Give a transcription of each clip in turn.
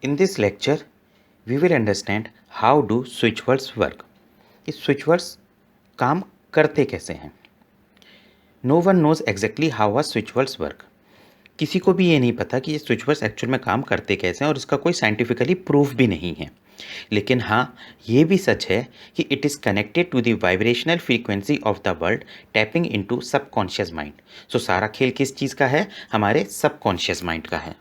In this lecture, we will understand how do switch words work. ये switch words काम करते कैसे हैं. No one knows exactly how a switch words work. किसी को भी ये नहीं पता कि ये स्विच वर्ड्स एक्चुअल में काम करते कैसे हैं और इसका कोई साइंटिफिकली प्रूफ भी नहीं है. लेकिन हाँ, ये भी सच है कि it is connected to the vibrational frequency of the world tapping into subconscious mind. So सारा खेल किस चीज़ का है? हमारे सबकॉन्शियस माइंड का है.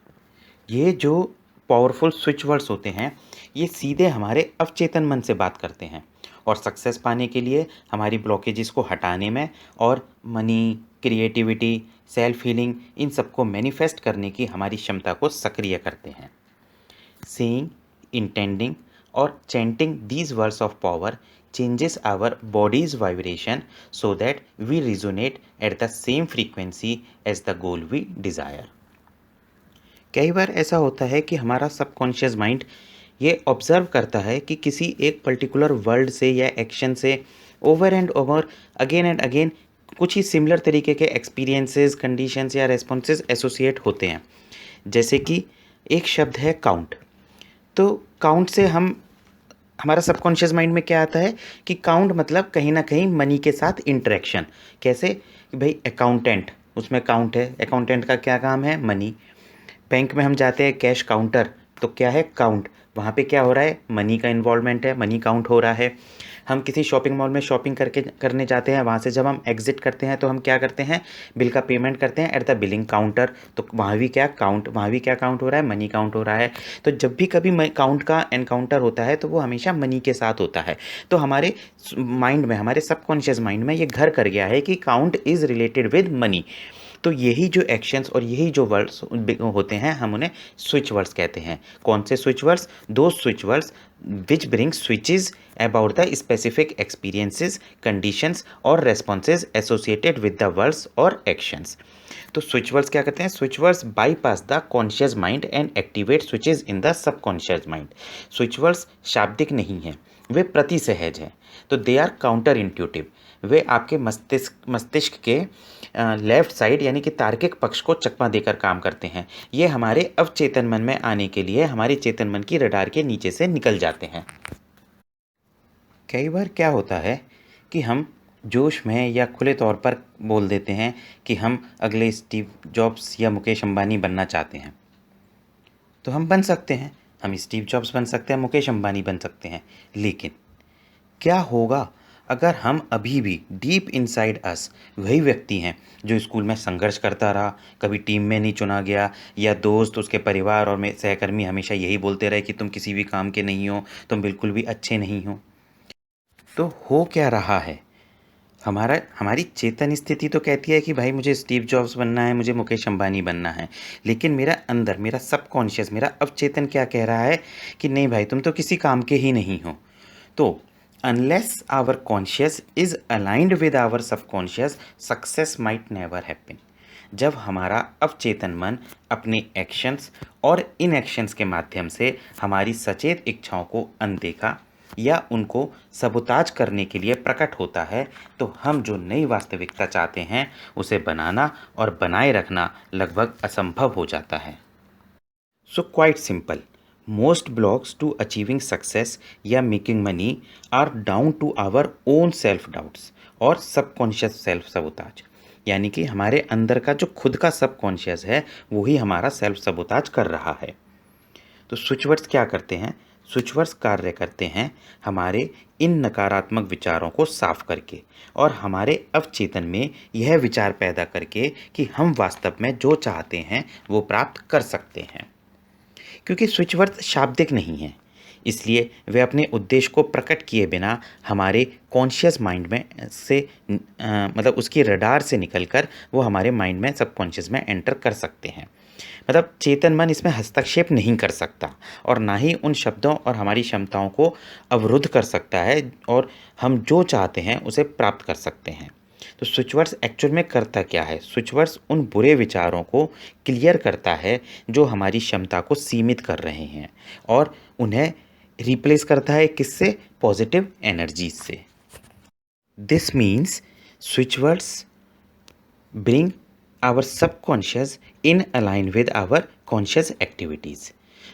ये जो पावरफुल स्विच वर्ड्स होते हैं ये सीधे हमारे अवचेतन मन से बात करते हैं और सक्सेस पाने के लिए हमारी ब्लॉकेजेस को हटाने में और money, creativity, self healing in सबको मैनिफेस्ट करने की हमारी क्षमता को सक्रिय करते हैं. सेइंग, इंटेंडिंग और chanting these words of power changes our body's vibration so that we resonate at the same frequency as the goal we desire. कई बार ऐसा होता है कि हमारा सबकॉन्शियस माइंड ये ऑब्ज़र्व करता है कि किसी एक पर्टिकुलर वर्ड से या एक्शन से over and over again and again कुछ ही सिमिलर तरीके के एक्सपीरियंसेस, कंडीशंस या रेस्पॉन्सेज एसोसिएट होते हैं. जैसे कि एक शब्द है काउंट. तो काउंट से हमारा सबकॉन्शियस माइंड में क्या आता है कि काउंट मतलब कहीं ना कहीं मनी के साथ इंटरेक्शन. कैसे कि भाई अकाउंटेंट, उसमें काउंट है. अकाउंटेंट का क्या काम है? मनी. बैंक में हम जाते हैं कैश काउंटर, तो क्या है? काउंट. वहाँ पे क्या हो रहा है? मनी का इन्वॉल्वमेंट है, मनी काउंट हो रहा है. हम किसी शॉपिंग मॉल में शॉपिंग करने जाते हैं, वहाँ से जब हम एग्जिट करते हैं तो हम क्या करते हैं? बिल का पेमेंट करते हैं एट द बिलिंग काउंटर. तो वहाँ भी क्या काउंट हो रहा है? मनी काउंट हो रहा है. तो जब भी कभी काउंट का एनकाउंटर होता है तो वो हमेशा मनी के साथ होता है. तो हमारे माइंड में, हमारे सबकॉन्शियस माइंड में ये घर कर गया है कि count is related with money. तो यही जो एक्शंस और यही जो वर्ड्स होते हैं हम उन्हें स्विच वर्ड्स कहते हैं. कौन से स्विच वर्ड्स? दो switch words which bring switches about the specific experiences, conditions और responses associated with the words और एक्शंस. तो स्विच वर्ड्स क्या करते हैं? Switch words bypass the conscious mind and activate switches in the subconscious mind. Switch words शाब्दिक नहीं हैं, वे प्रति सहज हैं. तो दे आर काउंटर इंट्यूटिव. वे आपके मस्तिष्क के लेफ्ट साइड यानी कि तार्किक पक्ष को चकमा देकर काम करते हैं. ये हमारे अवचेतन मन में आने के लिए हमारे चेतन मन की रडार के नीचे से निकल जाते हैं. कई बार क्या होता है कि हम जोश में या खुले तौर पर बोल देते हैं कि हम अगले स्टीव जॉब्स या मुकेश अंबानी बनना चाहते हैं. तो हम बन सकते हैं, हम स्टीव जॉब्स बन सकते हैं, मुकेश अंबानी बन सकते हैं. लेकिन क्या होगा अगर हम अभी भी डीप इनसाइड अस वही व्यक्ति हैं जो स्कूल में संघर्ष करता रहा, कभी टीम में नहीं चुना गया, या दोस्त, उसके परिवार और सहकर्मी हमेशा यही बोलते रहे कि तुम किसी भी काम के नहीं हो, तुम बिल्कुल भी अच्छे नहीं हो. तो हो क्या रहा है? हमारी चेतन स्थिति तो कहती है कि भाई मुझे स्टीव जॉब्स बनना है, मुझे मुकेश अंबानी बनना है. लेकिन मेरा अंदर, मेरा सबकॉन्शियस, मेरा अवचेतन क्या कह रहा है कि नहीं भाई, तुम तो किसी काम के ही नहीं हो. तो unless our conscious is aligned with our subconscious, success might never happen. जब हमारा अवचेतन मन अपने एक्शंस और इनएक्शंस के माध्यम से हमारी सचेत इच्छाओं को अनदेखा या उनको सबोताज करने के लिए प्रकट होता है, तो हम जो नई वास्तविकता चाहते हैं उसे बनाना और बनाए रखना लगभग असंभव हो जाता है. So quite simple, most blocks to achieving success या making money are down to our own self doubts और subconscious self sabotage. यानी कि हमारे अंदर का जो खुद का सबकॉन्शियस है वही हमारा सेल्फ सबोताज कर रहा है. तो स्विच वर्ड्स क्या करते हैं? स्विच वर्ड्स कार्य करते हैं हमारे इन नकारात्मक विचारों को साफ करके और हमारे अवचेतन में यह विचार पैदा करके कि हम वास्तव में जो चाहते हैं वो प्राप्त कर सकते हैं. क्योंकि स्विच वर्ड शाब्दिक नहीं है, इसलिए वे अपने उद्देश्य को प्रकट किए बिना हमारे कॉन्शियस माइंड में से मतलब उसकी रडार से निकलकर वो हमारे माइंड में, सबकॉन्शियस में एंटर कर सकते हैं. मतलब चेतन मन इसमें हस्तक्षेप नहीं कर सकता और ना ही उन शब्दों और हमारी क्षमताओं को अवरुद्ध कर सकता है और हम जो चाहते हैं उसे प्राप्त कर सकते हैं. तो स्विच वर्ड्स एक्चुअल में करता क्या है? स्विच वर्ड्स उन बुरे विचारों को क्लियर करता है जो हमारी क्षमता को सीमित कर रहे हैं और उन्हें रिप्लेस करता है किससे? पॉजिटिव एनर्जीज से. This means switch words bring our subconscious in align with our conscious activities.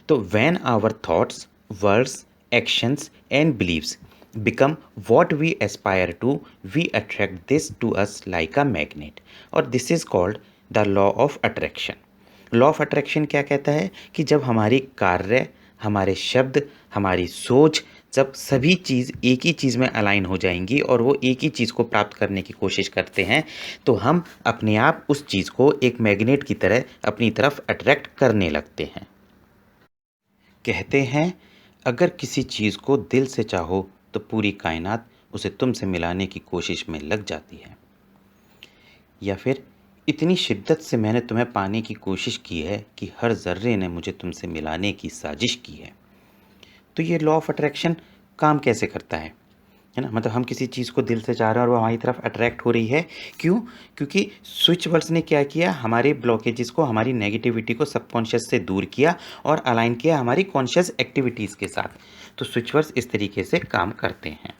तो when our thoughts, words, actions and beliefs become what we aspire to, we attract this to us like a magnet, और this is called the law of attraction. Law of attraction क्या कहता है कि जब हमारी कार्य, हमारे शब्द, हमारी सोच, जब सभी चीज़ एक ही चीज़ में अलाइन हो जाएंगी और वो एक ही चीज़ को प्राप्त करने की कोशिश करते हैं, तो हम अपने आप उस चीज़ को एक मैग्नेट की तरह अपनी तरफ अट्रैक्ट करने लगते हैं। कहते हैं अगर किसी चीज़ को दिल से चाहो तो पूरी कायनात उसे तुमसे मिलाने की कोशिश में लग जाती है। या फिर इतनी शिद्दत से मैंने तुम्हें पाने की कोशिश की है कि हर ज़र्रे ने मुझे तुमसे मिलाने की साजिश की है। तो ये लॉ ऑफ अट्रैक्शन काम कैसे करता है ना? मतलब हम किसी चीज़ को दिल से चाह रहे हैं और वो हमारी तरफ अट्रैक्ट हो रही है। क्यों? क्योंकि स्विच वर्ड्स ने क्या किया, हमारे ब्लॉकेजेस को, हमारी नेगेटिविटी को सबकॉन्शियस से दूर किया और अलाइन किया हमारी कॉन्शियस एक्टिविटीज़ के साथ। तो स्विच वर्ड्स इस तरीके से काम करते हैं।